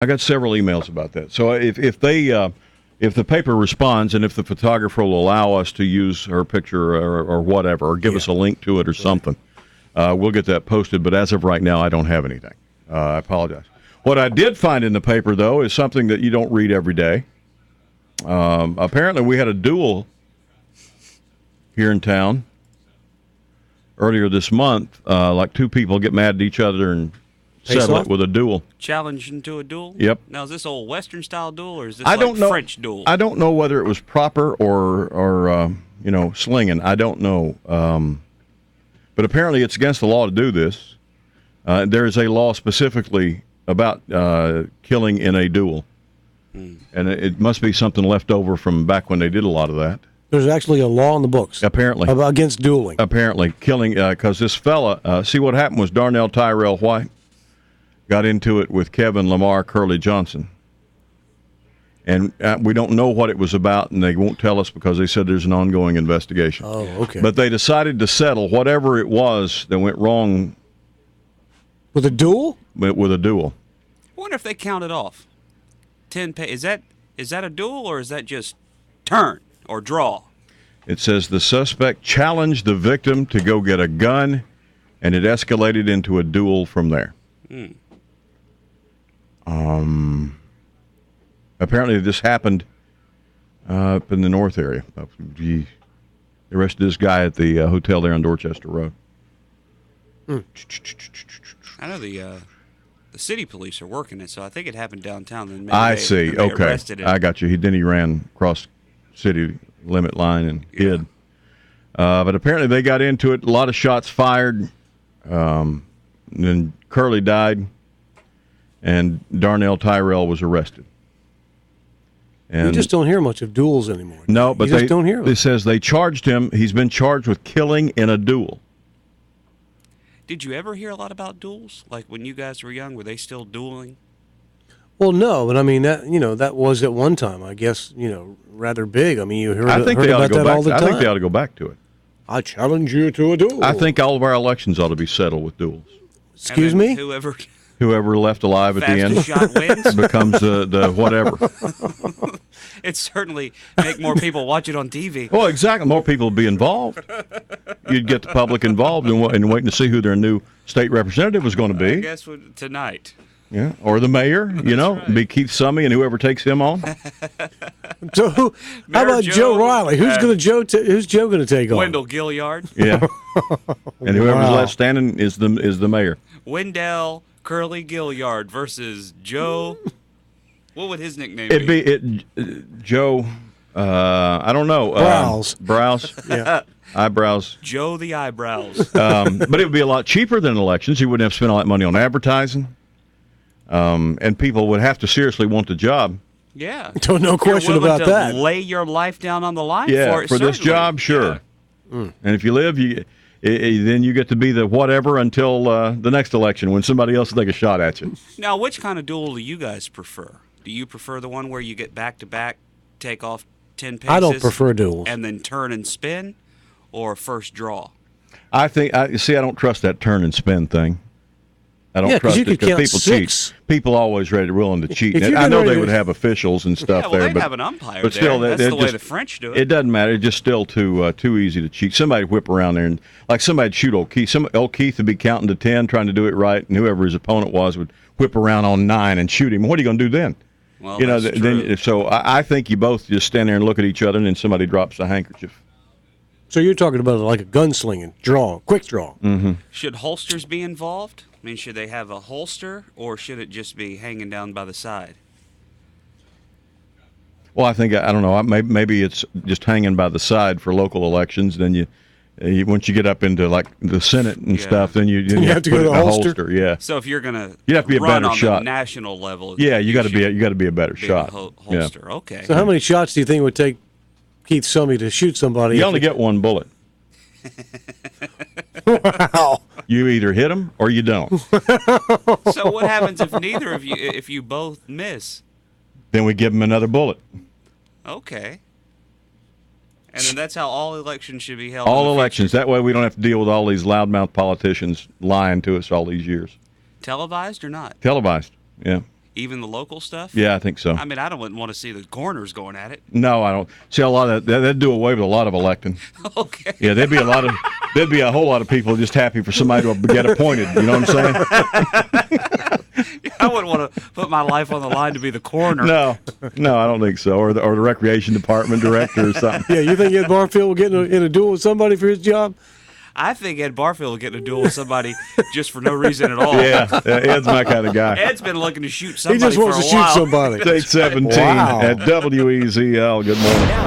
I got several emails about that. So if the paper responds and if the photographer will allow us to use her picture or whatever, or give us a link to it or something, we'll get that posted. But as of right now, I don't have anything. I apologize. What I did find in the paper, though, is something that you don't read every day. Apparently, we had a duel here in town earlier this month. Like two people get mad at each other and settle it with a duel. Challenge into a duel? Yep. Now, is this old Western-style duel, or is this French duel? I don't know whether it was proper or slinging. I don't know. But apparently it's against the law to do this. There is a law specifically about killing in a duel. And it must be something left over from back when they did a lot of that. There's actually a law in the books. Apparently. Against dueling. Apparently. Killing, because this fella, see what happened was Darnell Tyrell White got into it with Kevin Lamar Curly Johnson. And we don't know what it was about, and they won't tell us because they said there's an ongoing investigation. Oh, okay. But they decided to settle whatever it was that went wrong. With a duel? With a duel. I wonder if they counted off. 10 is that a duel, or is that just turn or draw? It says the suspect challenged the victim to go get a gun, and it escalated into a duel from there. Apparently this happened up in the north area. They arrested this guy at the hotel there on Dorchester Road. I know the city police are working it, so I think it happened downtown. Then maybe I see. Okay, arrested him. I got you. Then he ran across city limit line and hid. But apparently they got into it. A lot of shots fired. And then Curly died, and Darnell Tyrell was arrested. And you just don't hear much of duels anymore. No, but you just don't hear them. It says they charged him. He's been charged with killing in a duel. Did you ever hear a lot about duels? Like when you guys were young, were they still dueling? Well, no, but I mean that was at one time, I guess, rather big. I mean, you heard about that all the time. I think they ought to go back to it. I challenge you to a duel. I think all of our elections ought to be settled with duels. Excuse me? Whoever left alive at the end shot wins becomes the whatever. It certainly make more people watch it on TV. Well, exactly. More people would be involved. You'd get the public involved and waiting to see who their new state representative was going to be. I guess tonight. Yeah, or the mayor, right. Be Keith Summey and whoever takes him on. So how about Joe Riley? Who's Joe going to take on? Wendell Gilliard. Yeah, and whoever's left standing is the mayor. Wendell Curly Gilliard versus Joe. What would his nickname be? Joe. I don't know. Brows. Yeah. Eyebrows. Joe the Eyebrows. But it would be a lot cheaper than elections. You wouldn't have to spend all that money on advertising. And people would have to seriously want the job. Yeah. No question about that. Lay your life down on the line for it. This job, sure. Yeah. And if you live, then you get to be the whatever until the next election when somebody else will take a shot at you. Now, which kind of duel do you guys prefer? Do you prefer the one where you get back-to-back, take off 10 paces? I don't prefer duels. And then turn and spin, or first draw? I don't trust that turn and spin thing. I don't trust it because people cheat. People always willing to cheat. I know they would have officials and stuff there, but they'd have an umpire but still, there. That's the way the French do it. It doesn't matter. It's just still too easy to cheat. Somebody would whip around there and like somebody'd shoot old Keith. Old Keith would be counting to 10, trying to do it right, and whoever his opponent was would whip around on 9 and shoot him. What are you going to do then? Well, that's true. So I think you both just stand there and look at each other, and then somebody drops a handkerchief. So you're talking about like a gunslinging draw, quick draw. Mm-hmm. Should holsters be involved? I mean, should they have a holster, or should it just be hanging down by the side? Well, I don't know. Maybe it's just hanging by the side for local elections. Then you once you get up into like the Senate and stuff, then you have to go to the holster. Yeah. So if you're gonna you have to be a run better on shot. The national level, yeah, you got to be a better shot. Holster. Yeah. Okay. So how many shots do you think it would take Keith Summey to shoot somebody? You only get one bullet. Wow. You either hit them or you don't. So what happens if you both miss? Then we give them another bullet. Okay. And then that's how all elections should be held. All elections. That way we don't have to deal with all these loudmouth politicians lying to us all these years. Televised or not? Televised, yeah. Even the local stuff? Yeah, I think so. I mean, I wouldn't want to see the coroners going at it. No, I don't. See, a lot of that'd do away with a lot of electing. Okay. Yeah, there'd be a whole lot of people just happy for somebody to get appointed. You know what I'm saying? I wouldn't want to put my life on the line to be the coroner. No, I don't think so. Or the recreation department director or something. Yeah, you think Ed Barfield will get in a duel with somebody for his job? I think Ed Barfield will get in a duel with somebody just for no reason at all. Yeah, Ed's my kind of guy. Ed's been looking to shoot He somebody just for wants a to shoot while. somebody. State 17 Wow. at WEZL. Good morning.